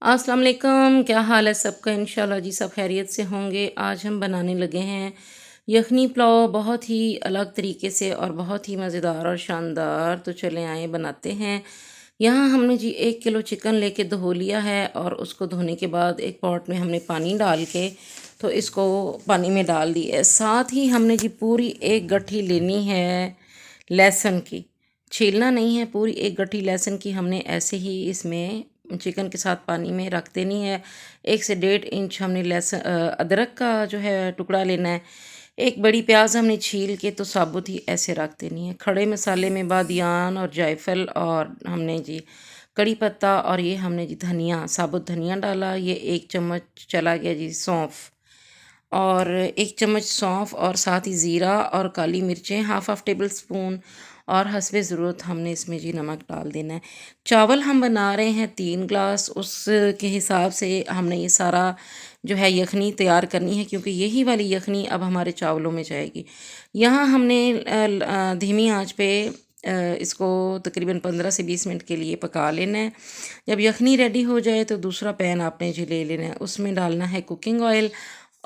अस्सलाम वालेकुम, क्या हाल है सबका। इंशाल्लाह जी सब खैरियत से होंगे। आज हम बनाने लगे हैं यखनी पुलाव, बहुत ही अलग तरीके से और बहुत ही मज़ेदार और शानदार। तो चले आए बनाते हैं। यहाँ हमने जी 1 किलो चिकन लेके धो लिया है और उसको धोने के बाद एक पॉट में हमने पानी डाल के तो इसको पानी में डाल दिया है। साथ ही हमने जी पूरी एक गट्ठी लेनी है लहसुन की, छीलना नहीं है। पूरी एक गट्ठी लहसुन की हमने ऐसे ही इसमें चिकन के साथ पानी में रख देनी है। 1 से 1.5 इंच हमने लहसुन अदरक का जो है टुकड़ा लेना है। एक बड़ी प्याज हमने छील के तो साबुत ही ऐसे रख देनी है। खड़े मसाले में बादियान और जायफल और हमने जी कड़ी पत्ता और ये हमने जी धनिया, साबुत धनिया डाला। ये 1 चम्मच चला गया जी सौंफ, और 1 चम्मच सौंफ, और साथ ही ज़ीरा और काली मिर्चें हाफ़ टेबल स्पून, और हस्बे ज़रूरत हमने इसमें जी नमक डाल देना है। चावल हम बना रहे हैं 3 ग्लास, उसके हिसाब से हमने ये सारा जो है यखनी तैयार करनी है, क्योंकि यही वाली यखनी अब हमारे चावलों में जाएगी। यहाँ हमने धीमी आंच पे इसको तकरीबन 15 से 20 मिनट के लिए पका लेना है। जब यखनी रेडी हो जाए तो दूसरा पैन आपने जी ले लेना है, उसमें डालना है कुकिंग ऑयल,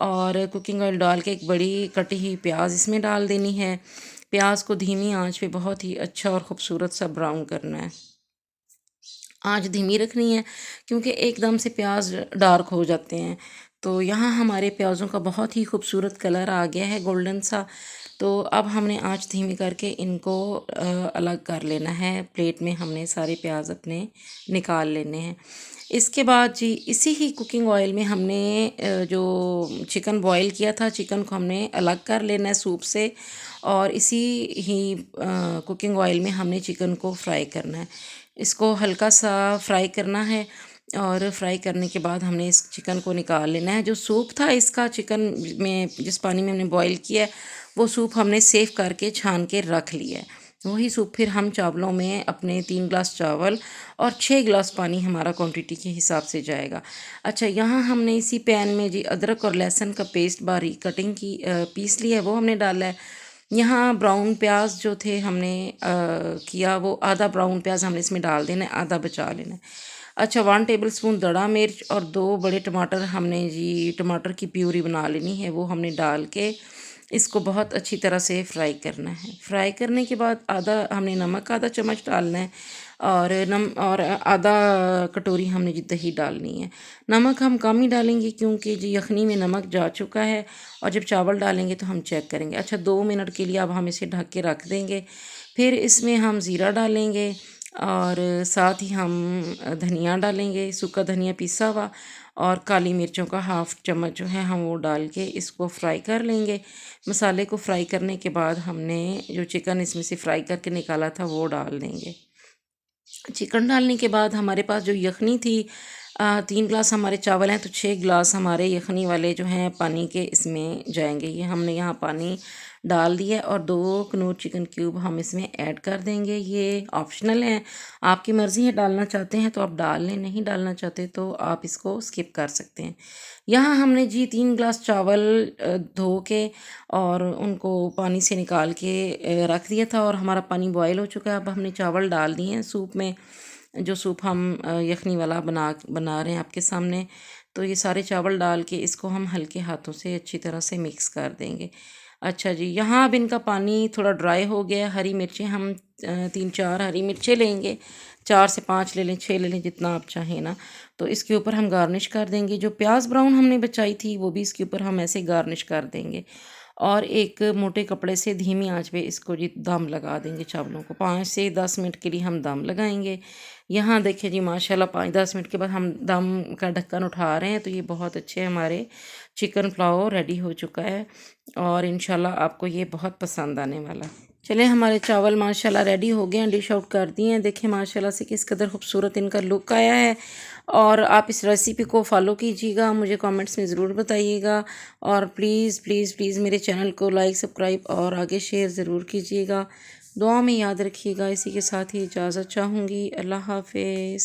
और कुकिंग ऑयल डाल के एक बड़ी कटी हुई प्याज इसमें डाल देनी है। प्याज को धीमी आंच पे बहुत ही अच्छा और ख़ूबसूरत सा ब्राउन करना है। आंच धीमी रखनी है, क्योंकि एकदम से प्याज डार्क हो जाते हैं। तो यहाँ हमारे प्याज़ों का बहुत ही खूबसूरत कलर आ गया है, गोल्डन सा। तो अब हमने आंच धीमी करके इनको अलग कर लेना है। प्लेट में हमने सारे प्याज अपने निकाल लेने हैं। इसके बाद जी इसी ही कुकिंग ऑयल में हमने जो चिकन बॉईल किया था, चिकन को हमने अलग कर लेना है सूप से, और इसी ही कुकिंग ऑयल में हमने चिकन को फ्राई करना है। इसको हल्का सा फ्राई करना है, और फ्राई करने के बाद हमने इस चिकन को निकाल लेना है। जो सूप था इसका, चिकन में जिस पानी में हमने बॉईल किया है, वो सूप हमने सेव करके छान के रख लिया है। वही सूप फिर हम चावलों में, अपने 3 ग्लास चावल और 6 ग्लास पानी हमारा क्वांटिटी के हिसाब से जाएगा। अच्छा, यहाँ हमने इसी पैन में जी अदरक और लहसुन का पेस्ट बारीक कटिंग की पीस लिया है, वो हमने डाला है। यहाँ ब्राउन प्याज जो थे हमने किया, वो आधा ब्राउन प्याज हमने इसमें डाल देना है, आधा बचा लेना है। अच्छा, 1 टेबल स्पून दड़ा मिर्च और 2 बड़े टमाटर हमने जी टमाटर की प्यूरी बना लेनी है, वो हमने डाल के इसको बहुत अच्छी तरह से फ्राई करना है। फ्राई करने के बाद आधा हमने नमक, आधा चम्मच डालना है, और आधा कटोरी हमने जी दही डालनी है। नमक हम कम ही डालेंगे, क्योंकि जी यखनी में नमक जा चुका है, और जब चावल डालेंगे तो हम चेक करेंगे। अच्छा, 2 मिनट के लिए अब हम इसे ढक के रख देंगे। फिर इसमें हम ज़ीरा डालेंगे, और साथ ही हम धनिया डालेंगे, सूखा धनिया पिसा हुआ, और काली मिर्चों का हाफ़ चम्मच जो है हम वो डाल के इसको फ्राई कर लेंगे। मसाले को फ्राई करने के बाद हमने जो चिकन इसमें से फ्राई करके निकाला था वो डाल देंगे। चिकन डालने के बाद हमारे पास जो यखनी थी, 3 ग्लास हमारे चावल हैं तो 6 ग्लास हमारे यखनी वाले जो हैं पानी के इसमें जाएंगे। ये हमने यहाँ पानी डाल दिया है, और 2 कनूर चिकन क्यूब हम इसमें ऐड कर देंगे। ये ऑप्शनल है, आपकी मर्ज़ी है, डालना चाहते हैं तो आप डाल लें, नहीं डालना चाहते तो आप इसको स्किप कर सकते हैं। यहाँ हमने जी 3 ग्लास चावल धो के और उनको पानी से निकाल के रख दिया था, और हमारा पानी बॉयल हो चुका है। अब हमने चावल डाल दिए हैं सूप में, जो सूप हम यखनी वाला बना रहे हैं आपके सामने। तो ये सारे चावल डाल के इसको हम हल्के हाथों से अच्छी तरह से मिक्स कर देंगे। अच्छा जी, यहाँ अब इनका पानी थोड़ा ड्राई हो गया है। हरी मिर्चें हम 3-4 हरी मिर्चें लेंगे, 4 से 5 ले लें, 6 ले लें, जितना आप चाहें ना। तो इसके ऊपर हम गार्निश कर देंगे। जो प्याज ब्राउन हमने बचाई थी वो भी इसके ऊपर हम ऐसे गार्निश कर देंगे, और एक मोटे कपड़े से धीमी आंच पे इसको जी दम लगा देंगे चावलों को। 5 से 10 मिनट के लिए हम दम लगाएंगे। यहाँ देखिए जी, माशाल्लाह 5-10 मिनट के बाद हम दम का ढक्कन उठा रहे हैं, तो ये बहुत अच्छे हमारे चिकन पुलाव रेडी हो चुका है, और इंशाल्लाह आपको ये बहुत पसंद आने वाला है। चलिए, हमारे चावल माशाल्लाह रेडी हो गए हैं, डिश आउट कर दिए हैं। देखिए माशाल्लाह से किस कदर खूबसूरत इनका लुक आया है। और आप इस रेसिपी को फॉलो कीजिएगा, मुझे कमेंट्स में ज़रूर बताइएगा, और प्लीज़ प्लीज़ प्लीज़ मेरे चैनल को लाइक, सब्सक्राइब और आगे शेयर ज़रूर कीजिएगा। दुआ में याद रखिएगा। इसी के साथ ही इजाज़त चाहूँगी। अल्लाह हाफ़िज़।